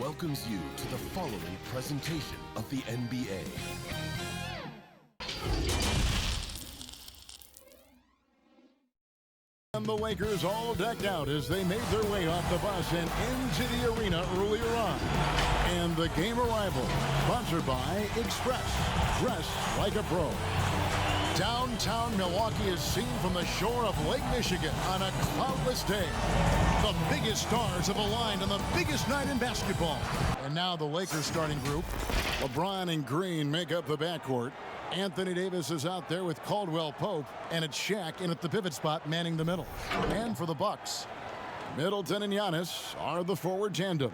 welcomes you to the following presentation of the NBA. And the Lakers all decked out as they made their way off the bus and into the arena earlier on. And the game arrival, sponsored by Express. Dress like a pro. Downtown Milwaukee is seen from the shore of Lake Michigan on a cloudless day. The biggest stars have aligned on the biggest night in basketball. And now the Lakers starting group. LeBron and Green make up the backcourt. Anthony Davis is out there with Caldwell Pope, and it's Shaq in at the pivot spot manning the middle. And for the Bucks, Middleton and Giannis are the forward tandem.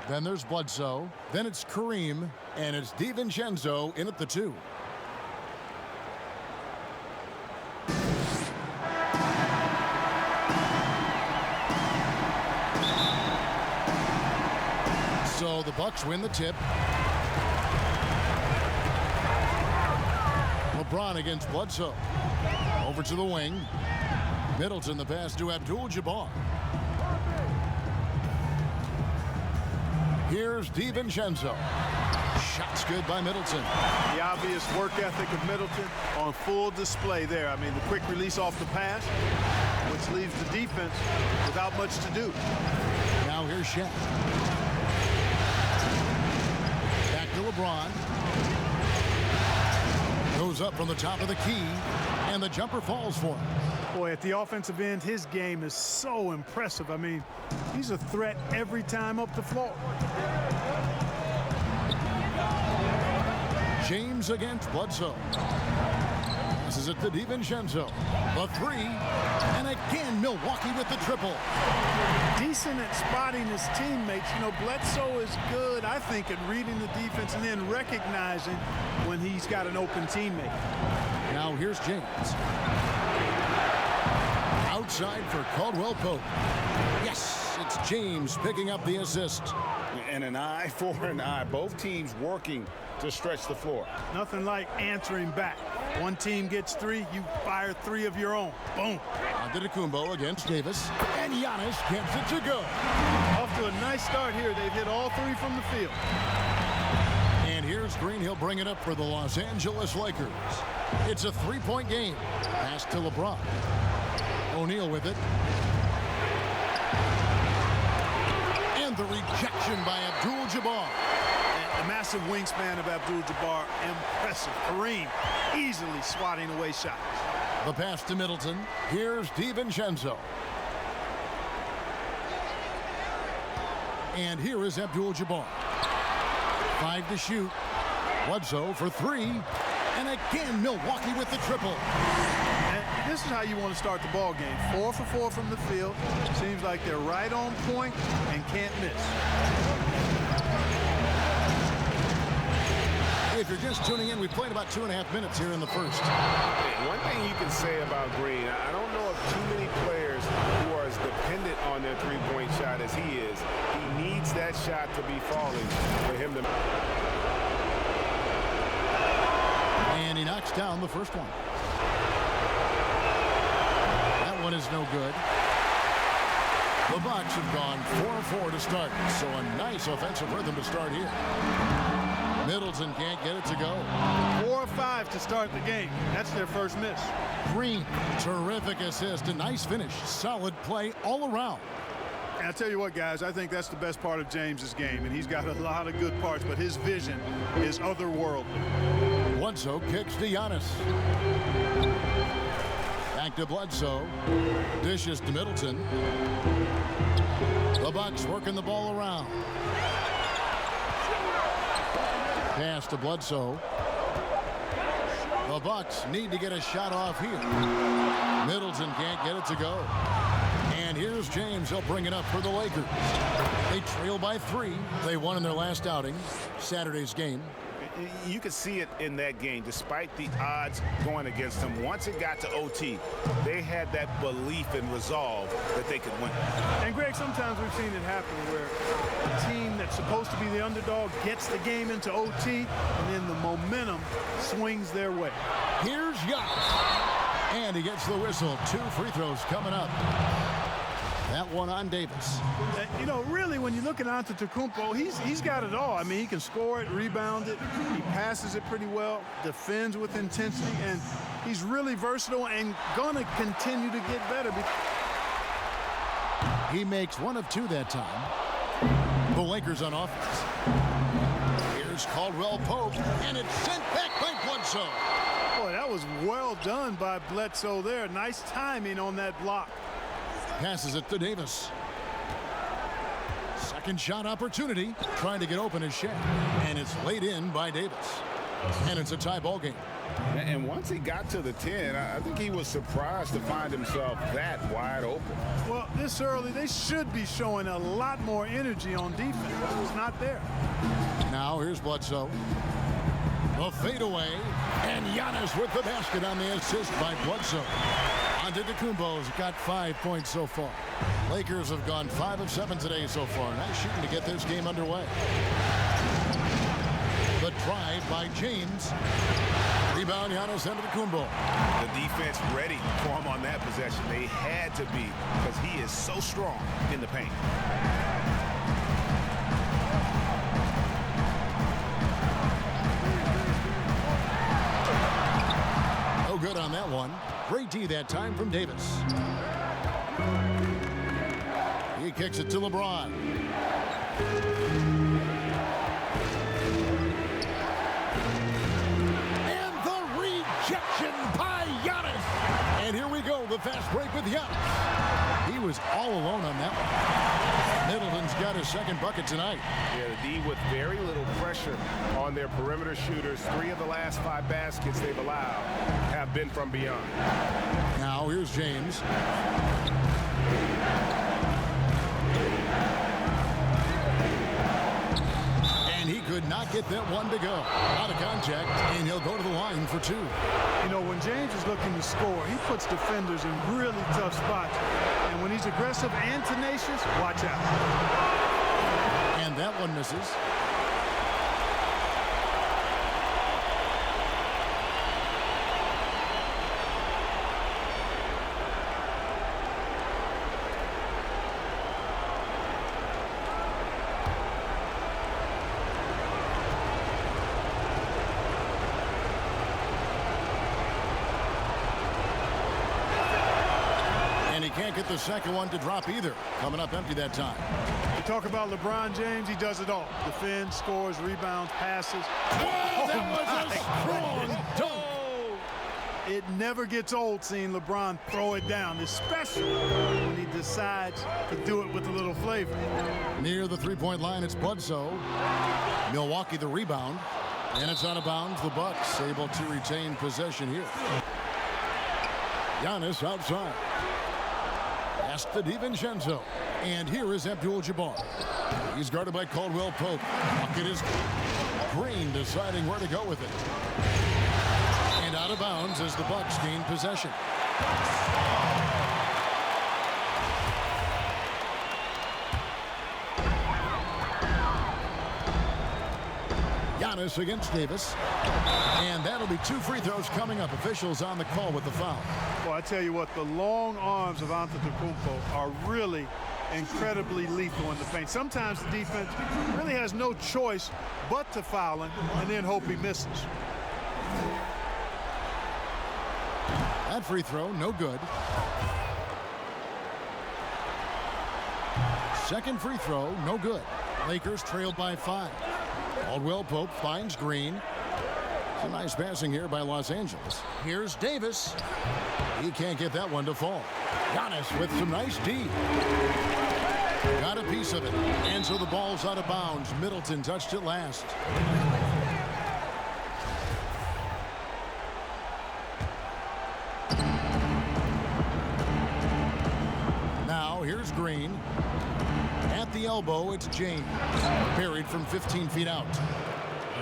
Then there's Bledsoe, then it's Kareem, and it's DiVincenzo in at the 2. So the Bucks win the tip. LeBron against Bledsoe. Over to the wing. Middleton the pass to Abdul-Jabbar. Here's DiVincenzo. Shot's good by Middleton. The obvious work ethic of Middleton on full display there. I mean, the quick release off the pass, which leaves the defense without much to do. Now here's Shaq. Back to LeBron. Goes up from the top of the key, and the jumper falls for him. Boy, at the offensive end, his game is so impressive. I mean, he's a threat every time up the floor. James against Bledsoe. Passes it to DiVincenzo. The 3, and again Milwaukee with the triple. Decent at spotting his teammates. You know, Bledsoe is good, I think, at reading the defense and then recognizing when he's got an open teammate. Now here's James. Outside for Caldwell Pope. Yes, it's James picking up the assist. And an eye for an eye. Both teams working to stretch the floor. Nothing like answering back. One team gets 3, you fire 3 of your own. Boom. Antetokounmpo against Davis. And Giannis gets it to go. Off to a nice start here. They've hit all 3 from the field. And here's Green. He'll bring it up for the Los Angeles Lakers. It's a 3-point game. Pass to LeBron. O'Neal with it. And the rejection by Abdul-Jabbar. The massive wingspan of Abdul-Jabbar, impressive. Kareem easily swatting away shots. The pass to Middleton. Here's DiVincenzo. And here is Abdul-Jabbar. 5 to shoot. Bledsoe for 3. And again, Milwaukee with the triple. And this is how you want to start the ball game. 4 for 4 from the field. Seems like they're right on point and can't miss. If you're just tuning in, we played about 2.5 minutes here in the first. One thing you can say about Green, I don't know of too many players who are as dependent on their three-point shot as he is. He needs that shot to be falling for him to... And he knocks down the first one. That one is no good. The Bucks have gone 4-4 to start, so a nice offensive rhythm to start here. Middleton can't get it to go. 4 or 5 to start the game. That's their first miss. Green, terrific assist, a nice finish. Solid play all around. And I'll tell you what, guys, I think that's the best part of James's game, and he's got a lot of good parts, but his vision is otherworldly. Bledsoe kicks to Giannis. Back to Bledsoe. Dishes to Middleton. The Bucks working the ball around. Pass to Bledsoe. The Bucks need to get a shot off here. Middleton can't get it to go. And here's James. He'll bring it up for the Lakers. They trail by 3. They won in their last outing, Saturday's game. You could see it in that game, despite the odds going against them. Once it got to OT, they had that belief and resolve that they could win. And, Greg, sometimes we've seen it happen where a team that's supposed to be the underdog gets the game into OT, and then the momentum swings their way. Here's Giannis. And he gets the whistle. 2 free throws coming up. That one on Davis. You know, really, when you look at Antetokounmpo, he's got it all. I mean, he can score it, rebound it, he passes it pretty well, defends with intensity, and he's really versatile and gonna continue to get better. He makes one of two that time. The Lakers on offense. Here's Caldwell Pope, and it's sent back by Bledsoe. Boy, that was well done by Bledsoe there. Nice timing on that block. Passes it to Davis. Second shot opportunity. Trying to get open is Shaq. And it's laid in by Davis. And it's a tie ball game. And once he got to the 10, I think he was surprised to find himself that wide open. Well, this early, they should be showing a lot more energy on defense. It's not there. Now here's Bledsoe. The fadeaway. And Giannis with the basket on the assist by Bledsoe. Antetokounmpo's got 5 points so far. Lakers have gone 5 of 7 today so far. Nice shooting to get this game underway. The drive by James. Rebound, Giannis Antetokounmpo. The defense ready for him on that possession. They had to be, because he is so strong in the paint. No good on that one. Great D that time from Davis. He kicks it to LeBron. And the rejection by Giannis. And here we go, the fast break with Giannis. He was all alone on that one. Middleton's got his second bucket tonight. Yeah, the D with very little pressure on their perimeter shooters. 3 of the last 5 baskets they've allowed have been from beyond. Now here's James. And he could not get that one to go. Out of contact, and he'll go to the line for 2. You know, when James is looking to score, he puts defenders in really tough spots. And when he's aggressive and tenacious, watch out. And that one misses. Can't get the second one to drop either. Coming up empty that time. You talk about LeBron James, he does it all. Defends, scores, rebounds, passes. Oh, that was a strong dunk. It never gets old seeing LeBron throw it down, especially when he decides to do it with a little flavor. Near the three-point line, it's Bledsoe. Milwaukee the rebound. And it's out of bounds. The Bucks able to retain possession here. Giannis outside. Past the DiVincenzo. And here is Abdul-Jabbar. He's guarded by Caldwell Pope. Bucket is Green deciding where to go with it. And out of bounds as the Bucks gain possession. Giannis against Davis. And that'll be 2 free throws coming up. Officials on the call with the foul. Well, I tell you what, the long arms of Antetokounmpo are really incredibly lethal in the paint. Sometimes the defense really has no choice but to foul him and then hope he misses. That free throw, no good. Second free throw, no good. Lakers trailed by 5. Caldwell Pope finds Green. Some nice passing here by Los Angeles. Here's Davis. He can't get that one to fall. Giannis with some nice D. Got a piece of it. And so the ball's out of bounds. Middleton touched it last. Now here's Green. At the elbow, it's James. Buried from 15 feet out.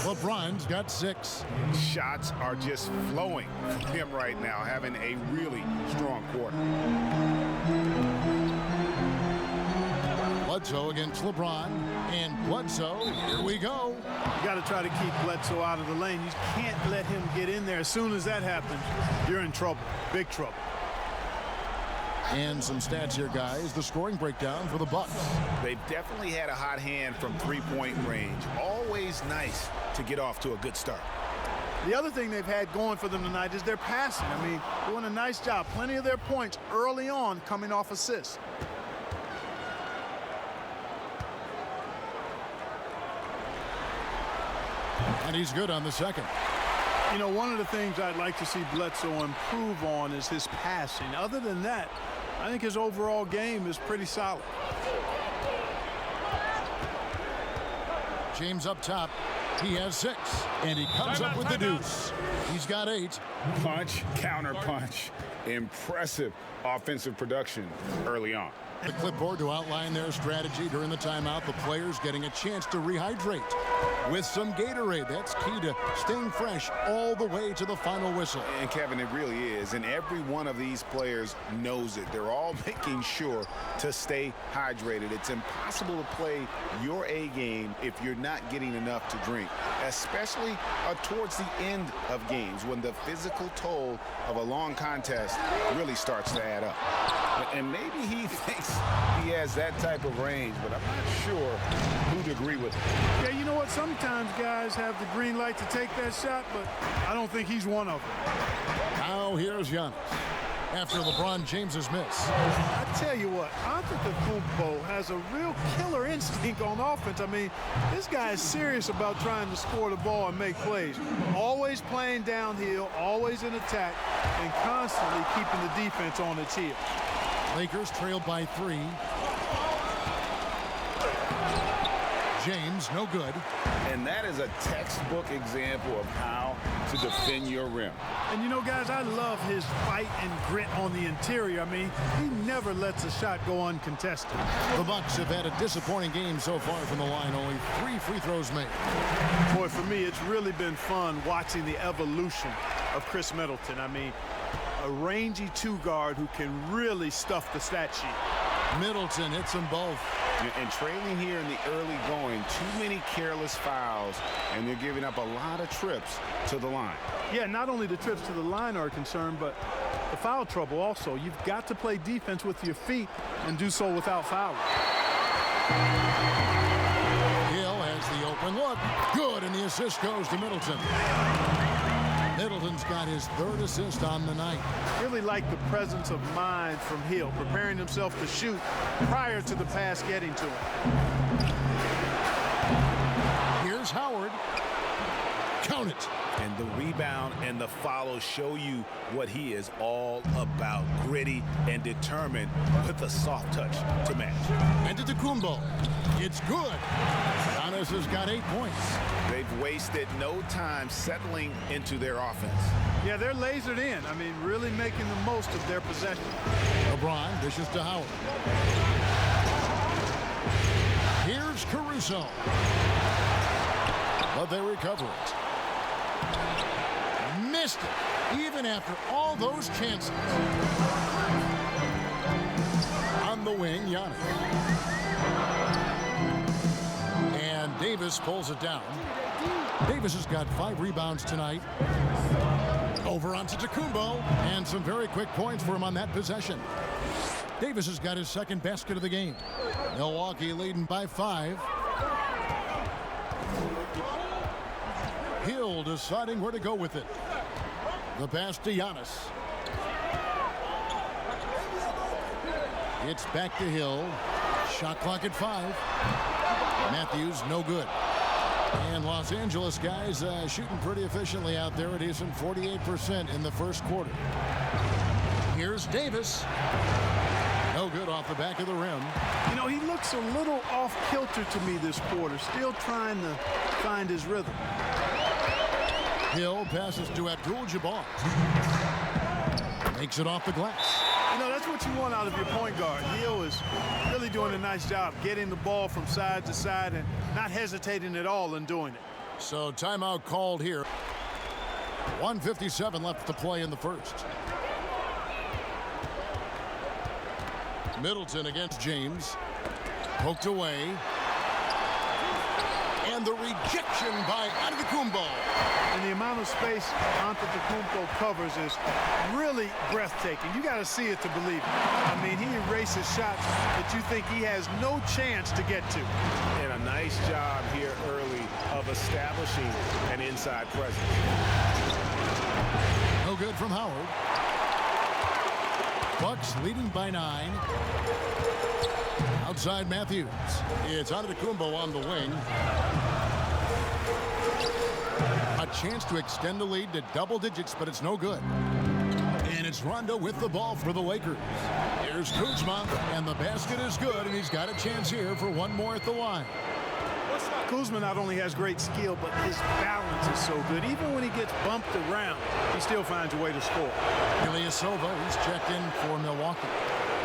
LeBron's got 6. Shots are just flowing from him right now, having a really strong quarter. Bledsoe against LeBron. And Bledsoe, here we go. You got to try to keep Bledsoe out of the lane. You can't let him get in there. As soon as that happens, you're in trouble. Big trouble. And some stats here, guys. The scoring breakdown for the Bucks. They've definitely had a hot hand from three-point range. Always nice to get off to a good start. The other thing they've had going for them tonight is their passing. I mean, doing a nice job. Plenty of their points early on coming off assists. And he's good on the second. You know, one of the things I'd like to see Bledsoe improve on is his passing. Other than that, I think his overall game is pretty solid. James up top. He has 6, and he comes up with the deuce. He's got 8. Punch, counter punch. Impressive offensive production early on. The clipboard to outline their strategy during the timeout. The players getting a chance to rehydrate with some Gatorade. That's key to staying fresh all the way to the final whistle. And Kevin, it really is. And every one of these players knows it. They're all making sure to stay hydrated. It's impossible to play your A game if you're not getting enough to drink, especially towards the end of games when the physical toll of a long contest really starts to add up. And maybe he thinks he has that type of range, but I'm not sure who'd agree with him. Yeah, you know what? Sometimes guys have the green light to take that shot, but I don't think he's one of them. Now here's Giannis after LeBron James's miss. I tell you what, Antetokounmpo has a real killer instinct on offense. I mean, this guy is serious about trying to score the ball and make plays. Always playing downhill, always in attack, and constantly keeping the defense on its heels. Lakers trailed by 3. James, no good. And that is a textbook example of how to defend your rim. And you know, guys, I love his fight and grit on the interior. I mean, he never lets a shot go uncontested. The Bucks have had a disappointing game so far from the line. Only 3 free throws made. Boy, for me, it's really been fun watching the evolution of Chris Middleton. I mean, a rangy 2-guard who can really stuff the stat sheet. Middleton hits them both. And trailing here in the early going, too many careless fouls, and they're giving up a lot of trips to the line. Yeah, not only the trips to the line are a concern, but the foul trouble also. You've got to play defense with your feet and do so without fouling. Hill has the open look. Good, and the assist goes to Middleton. Middleton's got his 3rd assist on the night. Really like the presence of mind from Hill, preparing himself to shoot prior to the pass getting to him. Here's Howard. Count it. And the rebound and the follow show you what he is all about. Gritty and determined with a soft touch to match. Antetokounmpo. It's good. Giannis has got 8 points. They've wasted no time settling into their offense. Yeah, they're lasered in. I mean, really making the most of their possession. LeBron dishes to Howard. Here's Caruso. But they recover it. Missed it, even after all those chances. On the wing, Giannis. And Davis pulls it down. Davis has got 5 rebounds tonight. Over onto Antetokounmpo, and some very quick points for him on that possession. Davis has got his 2nd basket of the game. Milwaukee leading by 5. Hill deciding where to go with it. The pass to Giannis. It's back to Hill. Shot clock at 5. Matthews, no good. And Los Angeles guys shooting pretty efficiently out there. A decent 48% in the first quarter. Here's Davis. No good off the back of the rim. You know, he looks a little off kilter to me this quarter, still trying to find his rhythm. Hill passes to Abdul-Jabbar. Makes it off the glass. You know, that's what you want out of your point guard. Hill is really doing a nice job getting the ball from side to side and not hesitating at all in doing it. So timeout called here. 1:57 left to play in the first. Middleton against James. Poked away. And the rejection by Antetokounmpo. And the amount of space Antetokounmpo covers is really breathtaking. You got to see it to believe it. I mean, he erases shots that you think he has no chance to get to. And a nice job here early of establishing an inside presence. No good from Howard. Bucks leading by 9. Outside Matthews. It's Antetokounmpo on the wing. A chance to extend the lead to double digits, but it's no good. And it's Rondo with the ball for the Lakers. Here's Kuzma, and the basket is good, and he's got a chance here for one more at the line. Kuzma not only has great skill, but his balance is so good. Even when he gets bumped around, he still finds a way to score. Ilyasova, he's checked in for Milwaukee.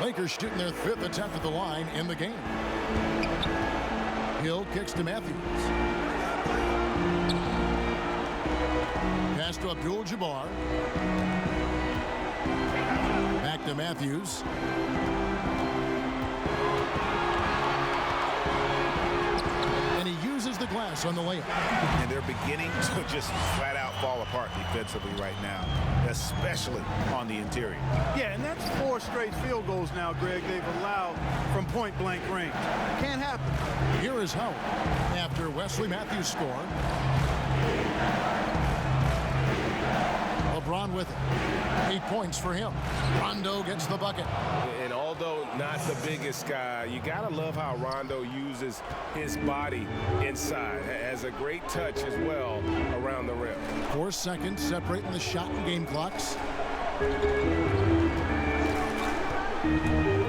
Lakers shooting their 5th attempt at the line in the game. Hill kicks to Matthews. Pass to Abdul-Jabbar. Back to Matthews. And he uses the glass on the layup. And they're beginning to just flat out fall apart defensively right now, especially on the interior. Yeah, and that's 4 straight field goals now, Greg, they've allowed from point-blank range. Can't happen. Here is Howard after Wesley Matthews scored. LeBron with it. 8 points for him. Rondo gets the bucket. And although not the biggest guy, you got to love how Rondo uses his body inside. Has a great touch as well around the rim. 4 seconds separating the shot and game clocks.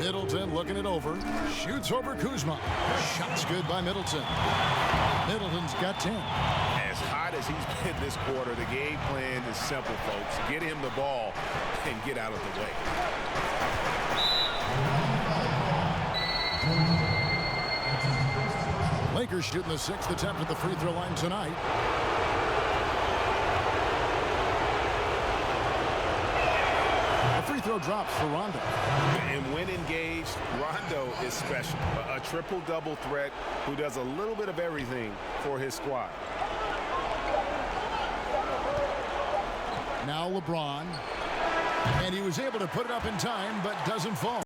Middleton looking it over. Shoots over Kuzma. Shot's good by Middleton. Middleton's got 10. As hot as he's been this quarter, the game plan is simple, folks. Get him the ball and get out of the way. Lakers shooting the 6th attempt at the free throw line tonight. The free throw drops for Rondo. And when engaged, Rondo is special. A triple-double threat who does a little bit of everything for his squad. Now LeBron. And he was able to put it up in time, but doesn't fall.